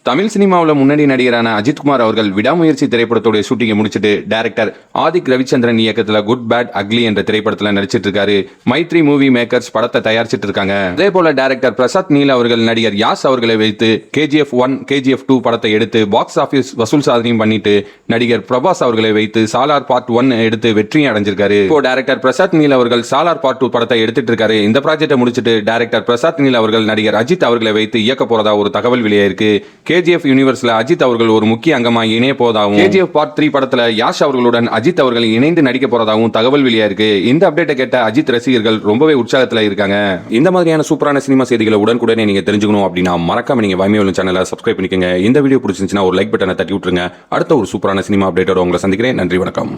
தமிழ் சினிமாவில் முன்னணி நடிகரான அஜித்குமார் அவர்கள் விடாமுயற்சி திரைப்படத்துடைய ஷூட்டிங்கை முடிச்சுட்டு டைரக்டர் ஆதிக் ரவிச்சந்திரன் இயக்கத்தில் குட் பேட் அக்லி என்ற திரைப்படத்தில் நடிச்சிட்டு இருக்காரு. மைத்ரி மூவி மேக்கர்ஸ் படத்தை தயாரிச்சிட்டு இருக்காங்க. அதே போல டைரக்டர் பிரசாத் நீல் அவர்கள் நடிகர் யாஸ் அவர்களை வைத்து KGF 1 KGF 2 படத்தை எடுத்து பாக்ஸ் ஆபீஸ் வசூல் சாதனையும் பண்ணிட்டு நடிகர் பிரபாஸ் அவர்களை வைத்து சாலார் பார்ட் 1 எடுத்து வெற்றியும் அடைஞ்சிருக்காரு. இப்போ டைரக்டர் பிரசாத் நீல் அவர்கள் சாலார் பார்ட் 2 படத்தை எடுத்துட்டு இருக்காரு. இந்த ப்ராஜெக்டை முடிச்சிட்டு டைரக்டர் பிரசாத் நீல் அவர்கள் நடிகர் அஜித் அவர்களை வைத்து இயக்க போறதா ஒரு தகவல் வெளியாயிருக்கு. KGF யூனிவர்ஸ்ல அஜித் அவர்கள் ஒரு முக்கிய அங்கமா இணைய போவதாகவும் KGF பார்ட் 3 படத்துல யாஷ் அவர்களுடன் அஜித் அவர்கள் இணைந்து நடிக்க போறதாகவும் தகவல் வெளியாயிருக்கு. இந்த அப்டேட்டை கேட்ட அஜித் ரசிகர்கள் ரொம்பவே உற்சாகத்துல இருக்காங்க. இந்த மாதிரியான சூப்பரான சினிமா செய்திகளை உடனுக்குடனே நீங்க தெரிஞ்சுக்கணும் அப்படின்னா மறக்காம நீங்க வைமையோலன் சேனலை சப்ஸ்கிரைப் பண்ணிக்கங்க. இந்த வீடியோ பிடிச்சிருந்துச்சுன்னா ஒரு லைக் பட்டனை தட்டி விட்டுருங்க. அடுத்த ஒரு சூப்பரான சினிமா அப்டேட்டோட உங்களை சந்திக்கிறேன். நன்றி, வணக்கம்.